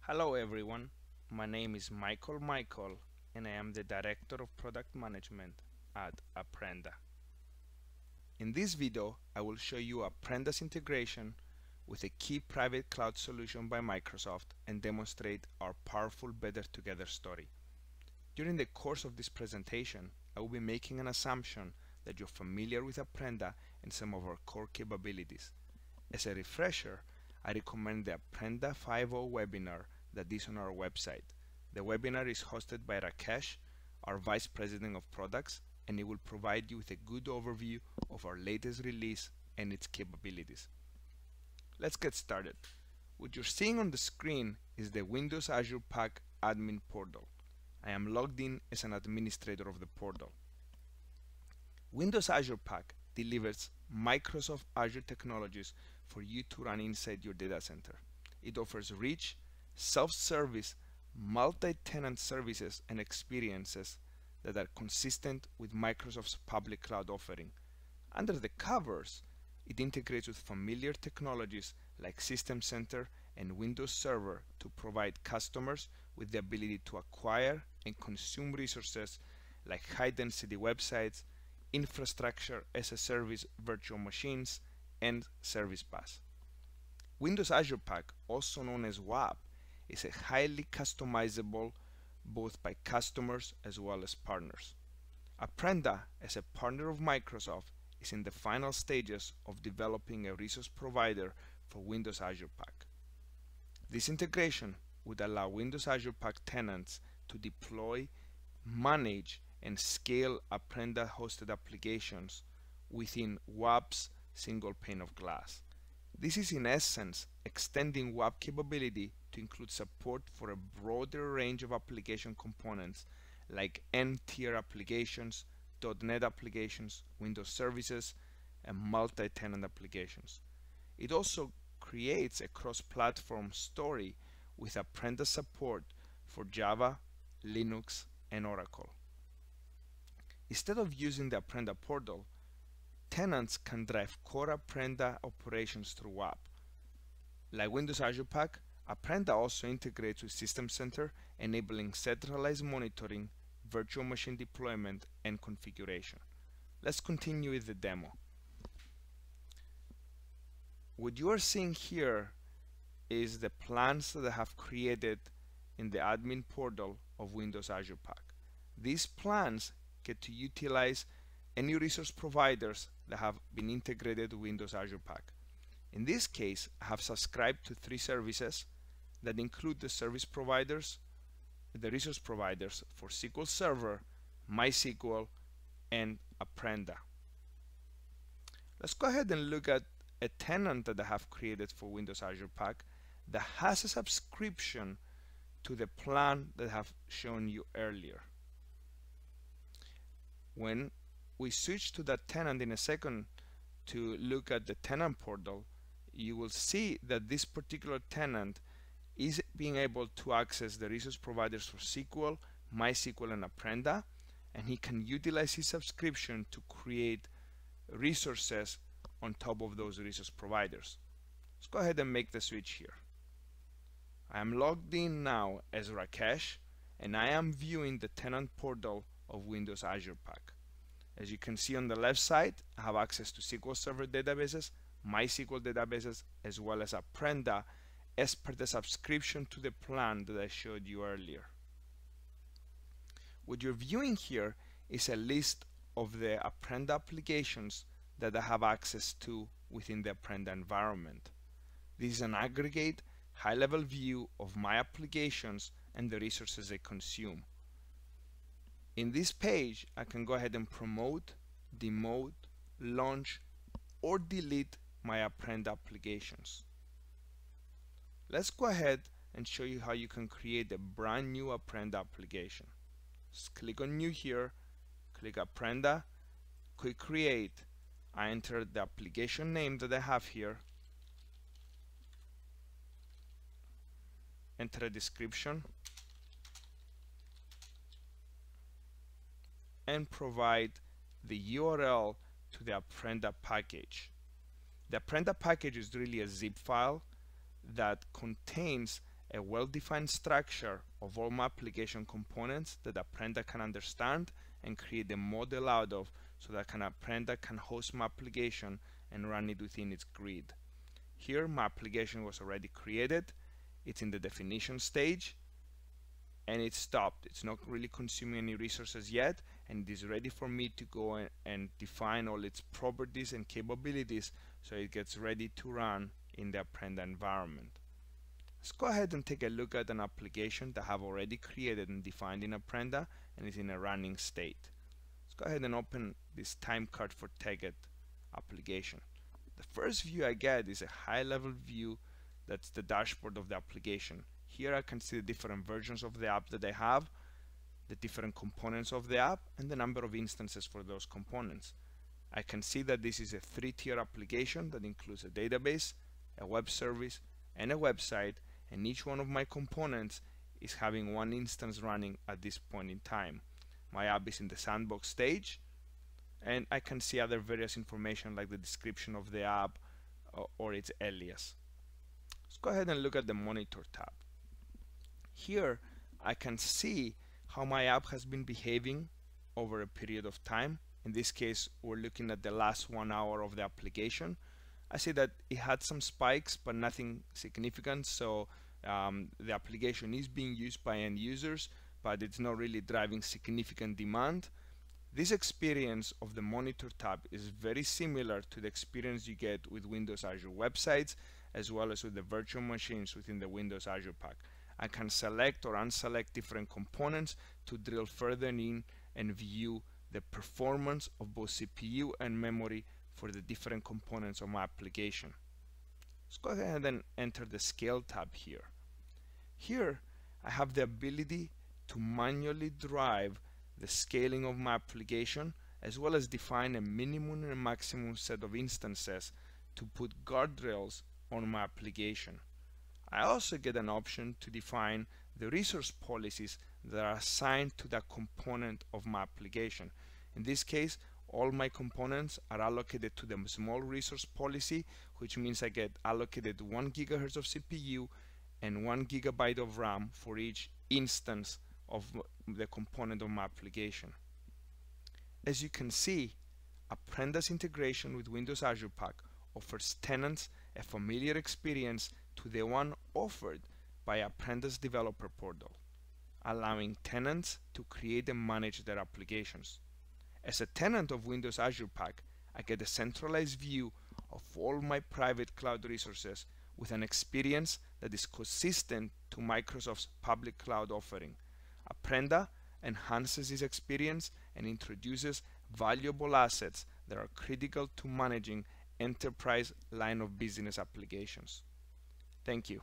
Hello everyone, my name is Michael and I am the Director of Product Management at Apprenda. In this video, I will show you Apprenda's integration with a key private cloud solution by Microsoft and demonstrate our powerful Better Together story. During the course of this presentation, I will be making an assumption that you're familiar with Apprenda and some of our core capabilities. As a refresher, I recommend the Apprenda 5.0 webinar that is on our website. The webinar is hosted by Rakesh, our Vice President of Products, and it will provide you with a good overview of our latest release and its capabilities. Let's get started. What you're seeing on the screen is the Windows Azure Pack admin portal. I am logged in as an administrator of the portal. Windows Azure Pack delivers Microsoft Azure technologies for you to run inside your data center. It offers rich, self-service, multi-tenant services and experiences that are consistent with Microsoft's public cloud offering. Under the covers, it integrates with familiar technologies like System Center and Windows Server to provide customers with the ability to acquire and consume resources like high-density websites, infrastructure as a service virtual machines, and Service Bus. Windows Azure Pack, also known as WAP, is a highly customizable both by customers as well as partners. Apprenda, as a partner of Microsoft, is in the final stages of developing a resource provider for Windows Azure Pack. This integration would allow Windows Azure Pack tenants to deploy, manage, and scale Apprenda hosted applications within WAP's single pane of glass. This is in essence extending WAP capability to include support for a broader range of application components like N-tier applications, .NET applications, Windows services, and multi-tenant applications. It also creates a cross-platform story with Apprenda support for Java, Linux, and Oracle. Instead of using the Apprenda portal, tenants can drive core Apprenda operations through WAP. Like Windows Azure Pack, Apprenda also integrates with System Center, enabling centralized monitoring, virtual machine deployment, and configuration. Let's continue with the demo. What you are seeing here is the plans that I have created in the admin portal of Windows Azure Pack. These plans get to utilize any resource providers that have been integrated with Windows Azure Pack. In this case, I have subscribed to 3 services that include the resource providers for SQL Server, MySQL, and Apprenda. Let's go ahead and look at a tenant that I have created for Windows Azure Pack that has a subscription to the plan that I have shown you earlier. When we switch to that tenant in a second to look at the tenant portal, you will see that this particular tenant is being able to access the resource providers for SQL, MySQL, and Apprenda, and he can utilize his subscription to create resources on top of those resource providers. Let's go ahead and make the switch here. I am logged in now as Rakesh, and I am viewing the tenant portal of Windows Azure Pack. As you can see on the left side, I have access to SQL Server databases, MySQL databases, as well as Apprenda as per the subscription to the plan that I showed you earlier. What you're viewing here is a list of the Apprenda applications that I have access to within the Apprenda environment. This is an aggregate, high-level view of my applications and the resources they consume. In this page, I can go ahead and promote, demote, launch, or delete my Apprenda applications. Let's go ahead and show you how you can create a brand new Apprenda application. Just click on New here, click Apprenda, click Create. I enter the application name that I have here, enter a description, and provide the URL to the Apprenda package. The Apprenda package is really a zip file that contains a well-defined structure of all my application components that Apprenda can understand and create a model out of, so that Apprenda can host my application and run it within its grid. Here my application was already created, it's in the definition stage, and it's stopped. It's not really consuming any resources yet, and it is ready for me to go and define all its properties and capabilities so it gets ready to run in the Apprenda environment. Let's go ahead and take a look at an application that I have already created and defined in Apprenda and is in a running state. Let's go ahead and open this time card for Teget application. The first view I get is a high-level view that's the dashboard of the application. Here I can see the different versions of the app that I have, the different components of the app, and the number of instances for those components. I can see that this is a 3-tier application that includes a database, a web service, and a website, and each one of my components is having one instance running at this point in time. My app is in the sandbox stage, and I can see other various information like the description of the app or its alias. Let's go ahead and look at the Monitor tab. Here I can see how my app has been behaving over a period of time. In this case, we're looking at the last 1 hour of the application. I see that it had some spikes, but nothing significant, so the application is being used by end users, but it's not really driving significant demand. This experience of the Monitor tab is very similar to the experience you get with Windows Azure websites, as well as with the virtual machines within the Windows Azure pack. I can select or unselect different components to drill further in and view the performance of both CPU and memory for the different components of my application. Let's go ahead and enter the Scale tab here. Here I have the ability to manually drive the scaling of my application, as well as define a minimum and a maximum set of instances to put guardrails on my application. I also get an option to define the resource policies that are assigned to that component of my application. In this case, all my components are allocated to the small resource policy, which means I get allocated 1 GHz of CPU and 1 GB of RAM for each instance of the component of my application. As you can see, Apprenda's integration with Windows Azure Pack offers tenants a familiar experience to the one offered by Apprenda's developer portal, allowing tenants to create and manage their applications. As a tenant of Windows Azure Pack, I get a centralized view of all my private cloud resources with an experience that is consistent to Microsoft's public cloud offering. Apprenda enhances this experience and introduces valuable assets that are critical to managing enterprise line of business applications. Thank you.